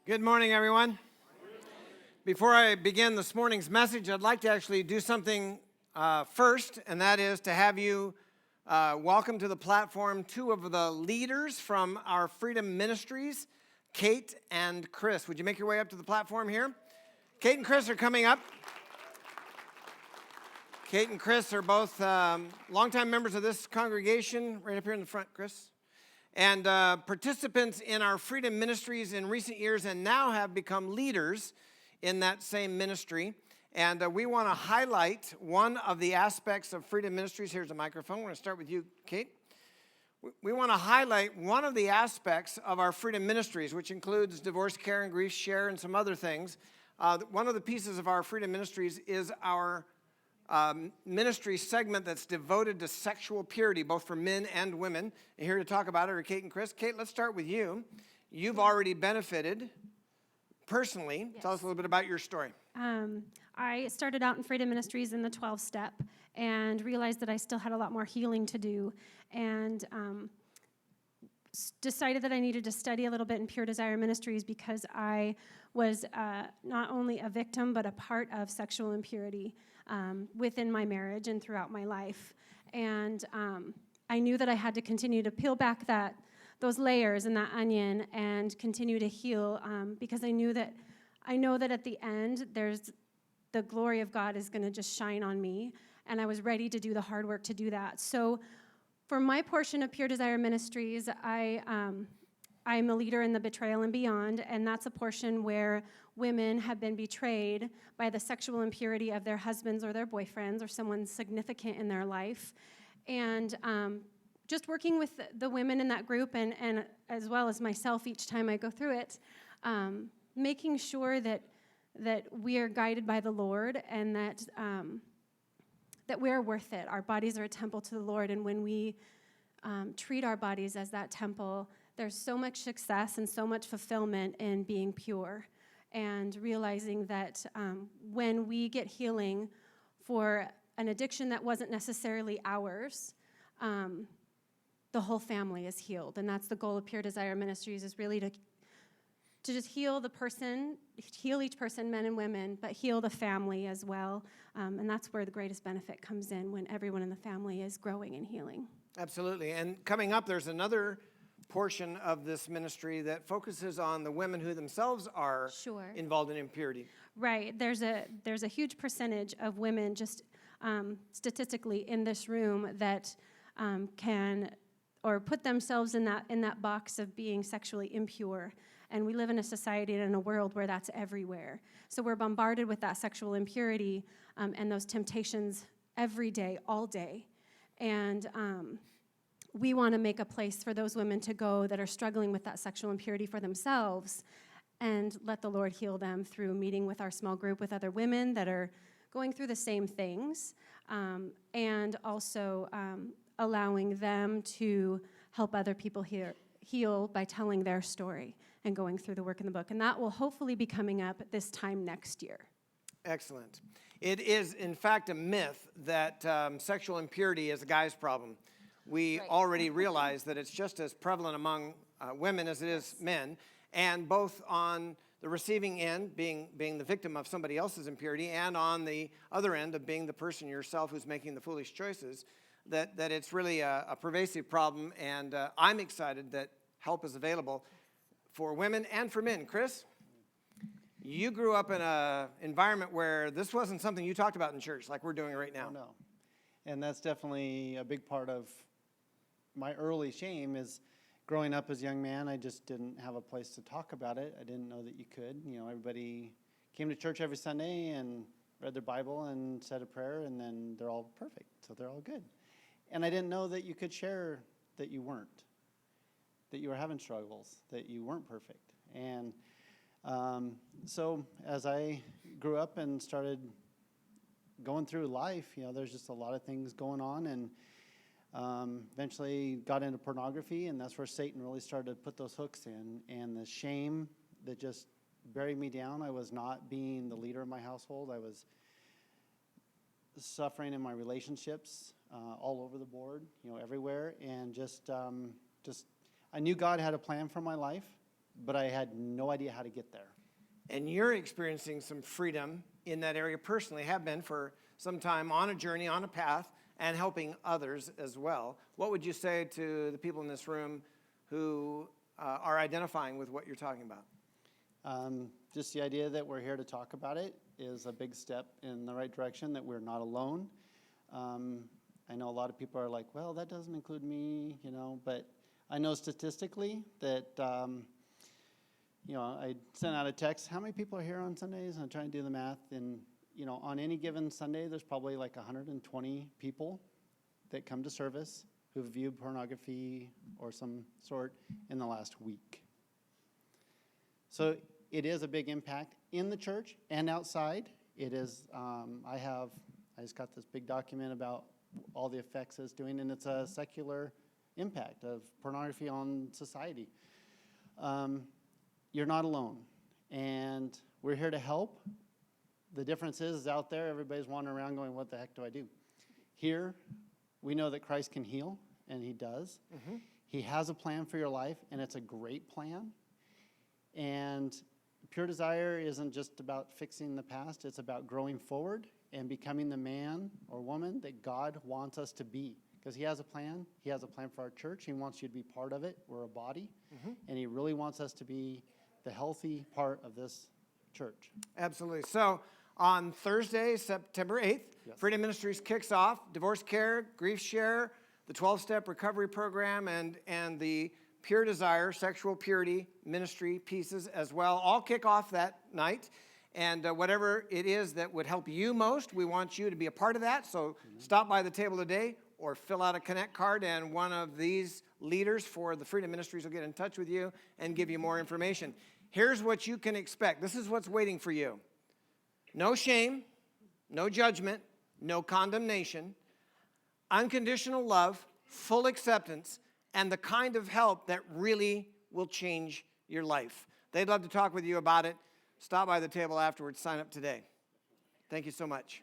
Good morning, everyone. Before I begin this morning's message, I'd like to actually do something first, and that is to have you welcome to the platform two of the leaders from our Freedom Ministries, Kate and Chris. Would you make your way up to the platform here? Kate and Chris are coming up. Kate and Chris are both longtime members of this congregation, right up here in the front, Chris. And participants in our Freedom Ministries in recent years and now have become leaders in that same ministry. And we want to highlight one of the aspects of Freedom Ministries. Here's a microphone. We're going to start with you, Kate. We want to highlight one of the aspects of our Freedom Ministries, which includes divorce care and grief share and some other things. One of the pieces of our Freedom Ministries is our ministry segment that's devoted to sexual purity, both for men and women. And here to talk about it are Kate and Chris. Kate, let's start with you. You've already benefited personally. Yes. Tell us a little bit about your story. I started out in Freedom Ministries in the 12-step and realized that I still had a lot more healing to do, and decided that I needed to study a little bit in Pure Desire Ministries because I was not only a victim but a part of sexual impurity within my marriage and throughout my life. And I knew that I had to continue to peel back those layers and that onion and continue to heal because I know that at the end the glory of God is going to just shine on me, and I was ready to do the hard work to do that. So for my portion of Pure Desire Ministries, I'm a leader in the Betrayal and Beyond, and that's a portion where women have been betrayed by the sexual impurity of their husbands or their boyfriends or someone significant in their life. And just working with the women in that group and as well as myself each time I go through it, making sure that we are guided by the Lord and that we're worth it. Our bodies are a temple to the Lord, and when we treat our bodies as that temple, there's so much success and so much fulfillment in being pure and realizing that when we get healing for an addiction that wasn't necessarily ours, the whole family is healed. And that's the goal of Pure Desire Ministries, is really to just heal the person, heal each person, men and women, but heal the family as well. And that's where the greatest benefit comes in, when everyone in the family is growing and healing. Absolutely. And coming up, there's another portion of this ministry that focuses on the women who themselves are involved in impurity. Right. There's a huge percentage of women, just statistically in this room, that can or put themselves in that box of being sexually impure. And we live in a society and in a world where that's everywhere. So we're bombarded with that sexual impurity and those temptations every day, all day. And we want to make a place for those women to go that are struggling with that sexual impurity for themselves, and let the Lord heal them through meeting with our small group with other women that are going through the same things, and also allowing them to help other people heal by telling their story and going through the work in the book. And that will hopefully be coming up at this time next year. Excellent. It is, in fact, a myth that sexual impurity is a guy's problem. We already realize that it's just as prevalent among women as it is men, and both on the receiving end, being the victim of somebody else's impurity, and on the other end of being the person yourself who's making the foolish choices, that it's really a pervasive problem. And I'm excited that help is available for women and for men. Chris, you grew up in an environment where this wasn't something you talked about in church like we're doing right now. Oh, no. And that's definitely a big part of my early shame. Is growing up as a young man, I just didn't have a place to talk about it. I didn't know that you could. Everybody came to church every Sunday and read their Bible and said a prayer, and then they're all perfect, so they're all good. And I didn't know that you could share that you weren't, that you were having struggles, that you weren't perfect. And so as I grew up and started going through life, there's just a lot of things going on, and eventually got into pornography, and that's where Satan really started to put those hooks in. And the shame that just buried me down. I was not being the leader of my household. I was suffering in my relationships, all over the board, everywhere. And just I knew God had a plan for my life, but I had no idea how to get there. And you're experiencing some freedom in that area personally, have been for some time on a journey, on a path, and helping others as well. What would you say to the people in this room who are identifying with what you're talking about? Just the idea that we're here to talk about it is a big step in the right direction, that we're not alone. I know a lot of people are like, well, that doesn't include me, but I know statistically that, I sent out a text, how many people are here on Sundays? And I'm trying to do the math, and, on any given Sunday, there's probably like 120 people that come to service who've viewed pornography or some sort in the last week. So it is a big impact in the church and outside. It is, I just got this big document about all the effects it's doing, and it's a secular impact of pornography on society. You're not alone, and we're here to help. The difference is out there, everybody's wandering around going, what the heck do I do? Here, we know that Christ can heal, and he does. Mm-hmm. He has a plan for your life, and it's a great plan. And Pure Desire isn't just about fixing the past, it's about growing forward and becoming the man or woman that God wants us to be. Because he has a plan. He has a plan for our church. He wants you to be part of it. We're a body. Mm-hmm. And he really wants us to be the healthy part of this church. Absolutely. So on Thursday, September 8th, yes, Freedom Ministries kicks off Divorce Care, Grief Share, the 12-Step Recovery Program, and the Pure Desire, Sexual Purity Ministry pieces as well. All kick off that night. And whatever it is that would help you most, we want you to be a part of that. So stop by the table today or fill out a Connect card, and one of these leaders for the Freedom Ministries will get in touch with you and give you more information. Here's what you can expect. This is what's waiting for you. No shame, no judgment, no condemnation, unconditional love, full acceptance, and the kind of help that really will change your life. They'd love to talk with you about it. Stop by the table afterwards. Sign up today. Thank you so much.